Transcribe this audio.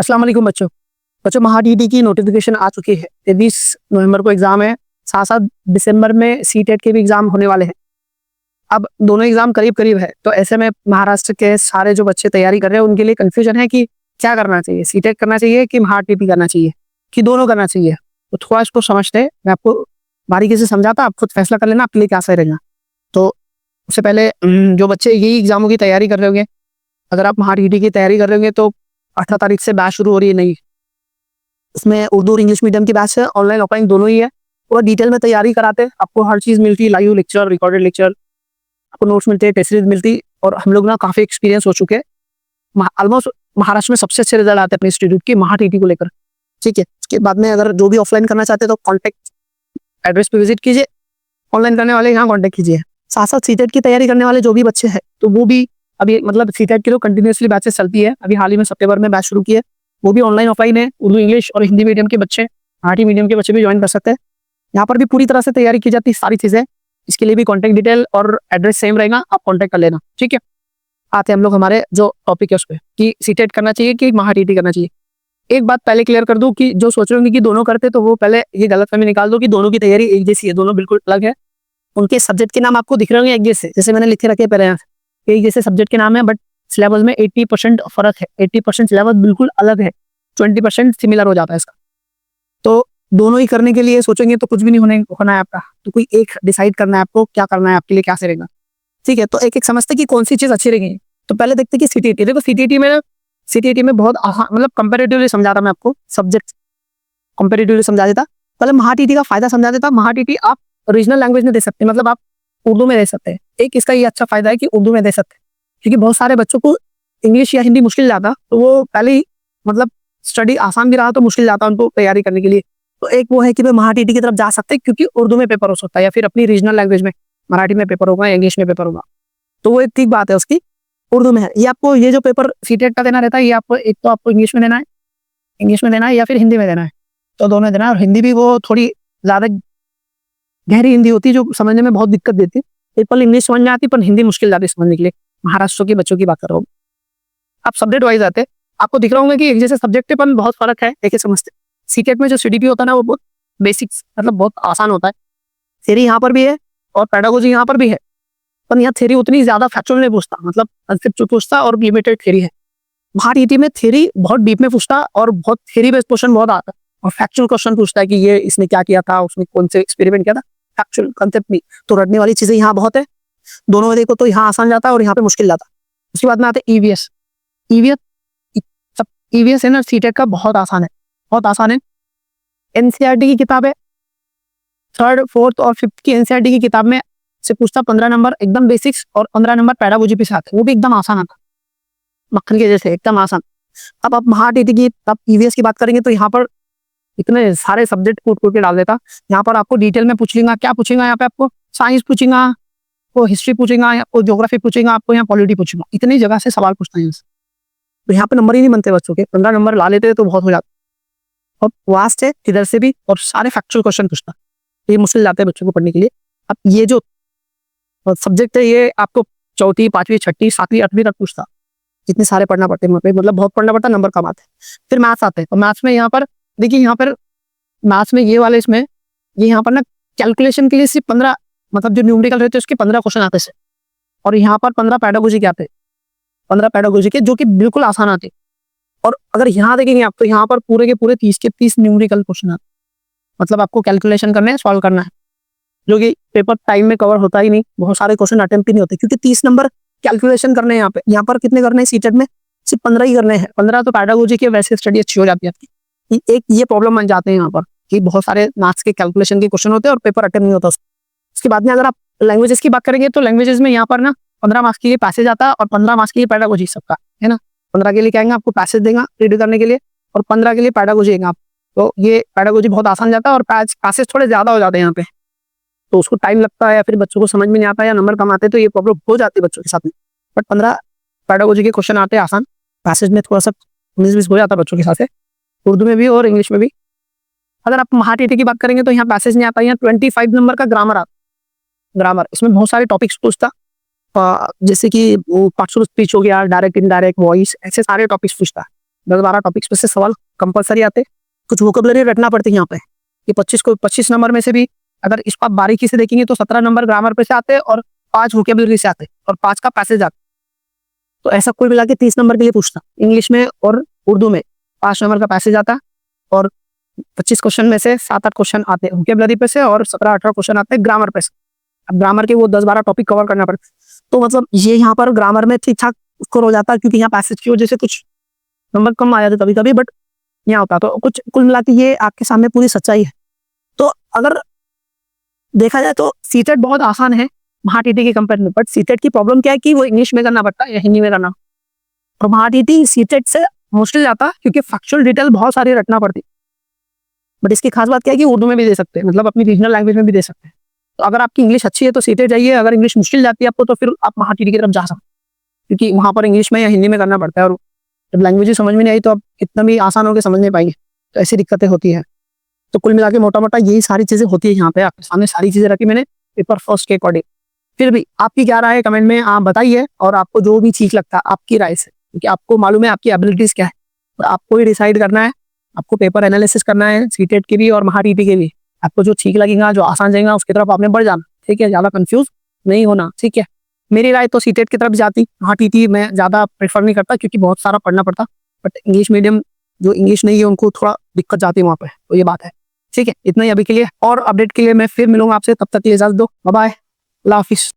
अस्सलाम वालेकुम बच्चों। बच्चों, महाडीडी की नोटिफिकेशन आ चुकी है। 23 नवंबर को एग्जाम है, साथ साथ दिसंबर में सीटेट के भी एग्जाम होने वाले हैं। अब दोनों एग्जाम करीब करीब है, तो ऐसे में महाराष्ट्र के सारे जो बच्चे तैयारी कर रहे हैं उनके लिए कंफ्यूजन है कि क्या करना चाहिए, सीटेट करना चाहिए कि महाडीडी करना चाहिए कि दोनों करना चाहिए। तो थोड़ा इसको समझते हैं, मैं आपको बारीकी से समझाता, आप खुद फैसला कर लेना आपके लिए क्या सही रहेगा। तो उससे पहले जो बच्चे यही एग्जामों की तैयारी कर रहे होंगे, अगर आप महाडीडी की तैयारी कर रहे होंगे तो 18 तारीख से बैच शुरू हो रही है नई। इसमें उर्दू और इंग्लिश मीडियम की बैच है, ऑनलाइन ऑफलाइन दोनों ही है। पूरा डिटेल में तैयारी कराते हैं, आपको हर चीज़ मिलती है, लाइव लेक्चर, रिकॉर्डेड लेक्चर, आपको नोट्स मिलते हैं, टेस्ट सीरीज मिलती। और हम लोग ना काफ़ी एक्सपीरियंस हो चुके हैं, ऑलमोस्ट महाराष्ट्र में सबसे अच्छे रिजल्ट आते हैं अपने इंस्टीट्यूट की महाटीटी को लेकर। ठीक है, उसके बाद में अगर जो भी ऑफलाइन करना चाहते हैं तो कॉन्टैक्ट एड्रेस पे विजिट कीजिए, ऑनलाइन करने वाले यहाँ कॉन्टैक्ट कीजिए। साथ साथ सीटेट की तैयारी करने वाले जो भी बच्चे हैं तो वो भी अभी मतलब सीटेट की तो कंटिन्यूसली बैचेस चलती है, अभी हाल ही में सितंबर में बैच शुरू की है, वो भी ऑनलाइन ऑफलाइन है। उर्दू इंग्लिश और हिंदी मीडियम के बच्चे, मराठी मीडियम के बच्चे भी ज्वाइन कर सकते हैं। यहाँ पर भी पूरी तरह से तैयारी की जाती है सारी चीज़ें। इसके लिए भी कॉन्टैक्ट डिटेल और एड्रेस सेम रहेगा, आप कॉन्टैक्ट कर लेना। ठीक है, आते हैं हम लोग हमारे जो टॉपिक है उस पर कि सीटेट करना चाहिए कि महाटीटी करना चाहिए। एक बात पहले क्लियर कर दूं कि जो सोच रहे होंगे कि दोनों करते तो वो पहले ये गलतफहमी निकाल दो कि दोनों की तैयारी एक जैसी है, दोनों बिल्कुल अलग है। उनके सब्जेक्ट के नाम आपको दिख रहे होंगे एक जैसे, जैसे मैंने लिखे रखे पहले यहाँ एक जैसे सब्जेक्ट के नाम है, बट सिलेबस में 80% फर्क है। 80% सिलेबस बिल्कुल अलग है, 20% सिमिलर हो जाता है इसका। तो दोनों ही करने के लिए सोचेंगे तो कुछ भी नहीं होना है आपका, तो कोई एक डिसाइड करना है आपको क्या करना है, आपके लिए क्या सही रहेगा। ठीक है, तो एक एक समझते कि कौन सी चीज़ अच्छी रहेगी। तो पहले देखते कि सीटीटी। देखो सीटीटी में बहुत मतलब कंपेरेटिवली समझाता मैं आपको, सब्जेक्ट कंपेरेटिवली समझा देता। पहले महाटीटी का फायदा समझा देता। महाटीटी आप रीजनल लैंग्वेज में दे सकते हैं, मतलब आप उर्दू में दे सकते हैं। एक इसका ये अच्छा फायदा है कि उर्दू में दे सकते हैं, क्योंकि बहुत सारे बच्चों को इंग्लिश या हिंदी मुश्किल जाता, तो वो पहले ही मतलब स्टडी आसान भी रहा तो मुश्किल जाता उनको तैयारी करने के लिए। तो एक वो है कि वे महाटीटी की तरफ जा सकते हैं, क्योंकि उर्दू में पेपर हो सकता है या फिर अपनी रीजनल लैंग्वेज में, मराठी में पेपर होगा, इंग्लिश में पेपर होगा, तो वो एक ठीक बात है उसकी, उर्दू में है। ये आपको ये जो पेपर सीटेट का देना रहता है, ये आपको एक तो आपको इंग्लिश में देना है या फिर हिंदी में देना है, तो दोनों देना है। और हिंदी भी वो थोड़ी ज़्यादा गहरी हिंदी होती है जो समझने में बहुत दिक्कत देती है। पेपर इंग्लिश समझ में आती पर हिंदी मुश्किल जाती है समझने के लिए। महाराष्ट्र के बच्चों की बात कर रहा हूँ। आप सब्जेक्ट वाइज आते, आपको दिख रहा होगा कि एक जैसे सब्जेक्ट पर बहुत फर्क है, देखिए समझते। सीटेट में जो सीडीपी होता है ना वो बहुत बेसिक्स, मतलब बहुत आसान होता है। थ्योरी यहाँ पर भी है और पेडागोजी यहाँ पर भी है, पर यहाँ थ्योरी उतनी ज्यादा फैक्चुअल नहीं पूछता, मतलब कंसेप्ट पूछता और लिमिटेड थ्योरी है। महाटीटी में थ्योरी बहुत डीप में पूछता और बहुत थ्योरी बेस्ड क्वेश्चन बहुत आता है, और फैक्चुअल क्वेश्चन पूछता है कि ये इसने क्या किया था, उसने कौन से एक्सपेरिमेंट किया था, फैक्चुअल कंसेप्ट नहीं। तो रटने वाली चीजें यहाँ बहुत है, दोनों में देखो तो यहाँ आसान जाता है और यहाँ पे मुश्किल जाता है। उसके बाद में आते हैं ईवीएस। ईवीएस है ना सीटेट का, बहुत आसान है, बहुत आसान है। एनसीईआरटी की किताब है, 3rd, 4th और 5th की एनसीईआरटी की किताब में से पूछता 15 नंबर एकदम बेसिक्स और 15 नंबर पैडागोजी पे साथ, वो भी एकदम आसान आता, मक्खन के जैसे एकदम आसान। अब आप महाटीटी की तब ईवीएस की बात करेंगे तो यहाँ पर इतने सारे सब्जेक्ट कूट कूट के डाल देता। यहाँ पर आपको डिटेल में पूछेगा, क्या पूछेगा यहाँ पे, आपको साइंस पूछेगा, आपको हिस्ट्री पूछेगा, आपको ज्योग्राफी पूछेगा, आपको यहाँ पॉलिटी पूछेगा, इतनी जगह से सवाल पूछता है। तो यहाँ पे नंबर ही नहीं बनते बच्चों के, 15 नंबर ला लेते तो बहुत हो जाता, और वास्ट है इधर से भी, और सारे फैक्चुअल क्वेश्चन पूछता, ये मुश्किल जाते हैं बच्चों को पढ़ने के लिए। अब ये जो सब्जेक्ट है ये आपको 4th, 5वीं, 6वीं, 7वीं, 8वीं तक पूछता, इतने सारे पढ़ना पड़ते हैं वहाँ पे, मतलब बहुत पढ़ना पड़ता, नंबर कम आते हैं। फिर मैथ्स आते हैं, और मैथ्स में यहाँ पर देखिए, यहाँ पर मैथ्स में ये वाले इसमें ये यहाँ पर ना कैलकुलेशन के लिए सिर्फ 15, मतलब जो न्यूमेरिकल रहते हैं उसके 15 क्वेश्चन आते हैं, और यहाँ पर 15 पैडागोजी के आते हैं, 15 पैडागोजी के जो कि बिल्कुल आसान आते। और अगर यहाँ देखेंगे आप तो यहाँ पर पूरे के पूरे 30 के 30 न्यूमेरिकल क्वेश्चन आते, मतलब आपको कैलकुलेशन करना है, सॉल्व करना है, जो कि पेपर टाइम में कवर होता ही नहीं, बहुत सारे क्वेश्चन अटेम्प्ट ही नहीं होते, क्योंकि 30 नंबर कैलकुलेशन करने हैं। यहाँ पर कितने करने हैं सीटेट में, सिर्फ 15 ही करने हैं। 15 तो पैडागोजी के वैसे स्टडी अच्छी हो जाती है आपकी। एक ये प्रॉब्लम बन जाते हैं यहाँ पर कि बहुत सारे मैथ्स के कैलकुलेशन के क्वेश्चन होते हैं और पेपर अटेम्प्ट नहीं होता। उसके बाद में अगर आप लैंग्वेजेस की बात करेंगे तो लैंग्वेजेस में यहाँ पर ना 15 मार्क्स के लिए पैसेज आता है और 15 मार्क्स के लिए पैडागोजी सबका है ना। 15 के लिए क्या आएंगे, आपको पैसेज देगा रीड करने के लिए, और 15 के लिए पैडागोजी आएगा आप। तो ये पैडागोजी बहुत आसान जाता है, और पैसेज थोड़े ज्यादा हो जाते हैं यहाँ पे, तो उसको टाइम लगता है या फिर बच्चों को समझ में नहीं आता या नंबर कम आते, तो ये प्रॉब्लम हो जाती है बच्चों के साथ में। बट 15 पैडागोजी के क्वेश्चन आते हैं आसान, पैसेज में थोड़ा सा 19-20 हो जाता है बच्चों के साथ, उर्दू में भी और इंग्लिश में भी। अगर आप महाटीटी की बात करेंगे तो यहाँ पैसेज नहीं आता, यहाँ 25 नंबर का ग्रामर आता। ग्रामर इसमें बहुत सारे टॉपिक्स पूछता, जैसे कि पार्ट्स ऑफ स्पीच हो गया, डायरेक्ट इनडायरेक्ट वॉइस, ऐसे सारे टॉपिक्स पूछता है। 10-12 टॉपिक्स पे से सवाल कंपलसरी आते, कुछ वोकेबलरी रटना पड़ती है यहाँ पे कि 25 नंबर में से भी अगर इस आप बारीकी से देखेंगे तो 17 नंबर ग्रामर पे से आते हैं और 5 वोकेबलरी से आते और 5 का पैसेज आता। तो ऐसा कुल मिला के 30 नंबर के लिए पूछता इंग्लिश में और उर्दू में 5 नंबर का पैसेज आता और 25 क्वेश्चन में से 7-8 क्वेश्चन आते हैं वोकेबलरी पे से और 17-18 क्वेश्चन आते हैं ग्रामर पे से। अब ग्रामर के वो 10-12 टॉपिक कवर करना पड़ता, तो मतलब ये यहाँ पर ग्रामर में ठीक ठाक स्कोर हो जाता है क्योंकि यहाँ पैसेज की वजह से कुछ नंबर कम आ जाते कभी कभी, बट यहाँ होता। तो कुछ कुल मिला के ये आपके सामने पूरी सच्चाई है। तो अगर देखा जाए तो सीटेट बहुत आसान है महाटीटी के कंपेयर में, बट सीटेट की प्रॉब्लम क्या है कि वो इंग्लिश में करना पड़ता है या हिंदी में करना, और महाटीटी सीटेट से मुश्किल जाता है क्योंकि फैक्चुअल डिटेल बहुत सारी रटना पड़ती। बट इसकी खास बात क्या है कि उर्दू में भी दे सकते हैं, मतलब अपनी रीजनल लैंग्वेज में भी दे सकते हैं। तो अगर आपकी इंग्लिश अच्छी है तो सीटेट जाइए, अगर इंग्लिश मुश्किल जाती है आपको तो फिर आप महाटीटी की तरफ जा सकते हैं क्योंकि वहां पर इंग्लिश में या हिंदी में करना पड़ता है, और जब लैंग्वेज समझ में नहीं आई तो आप कितना भी आसान होकर समझ नहीं पाएंगे, तो ऐसी दिक्कतें होती हैं। तो कुल मिला के मोटा मोटा यही सारी चीजें होती है यहाँ पे, आपके सामने सारी चीजें रखी मैंने पेपर फर्स्ट के अकॉर्डिंग। फिर भी आपकी क्या राय है कमेंट में आप बताइए, और आपको जो भी ठीक लगता है आपकी राय से, क्योंकि आपको मालूम है आपकी एबिलिटीज क्या है, और आपको ही डिसाइड करना है, आपको पेपर एनालिसिस करना है सीटेट के भी और महाटीटी के भी। आपको जो ठीक लगेगा जो आसान जाएगा उसकी तरफ आपने बढ़ जाना, ठीक है, ज्यादा कंफ्यूज नहीं होना, ठीक है। मेरी राय तो सीटेट की तरफ जाती, महाटीटी मैं ज्यादा प्रेफर नहीं करता क्योंकि बहुत सारा पढ़ना पड़ता, बट इंग्लिश मीडियम जो इंग्लिश नहीं है उनको थोड़ा दिक्कत जाती है वहाँ पे, तो ये बात है, ठीक है। इतना ही अभी के लिए, और अपडेट के लिए मैं फिर मिलूंगा आपसे, तब तक के लिए इजाजत दो, बाय बाय, अल्लाह हाफिज।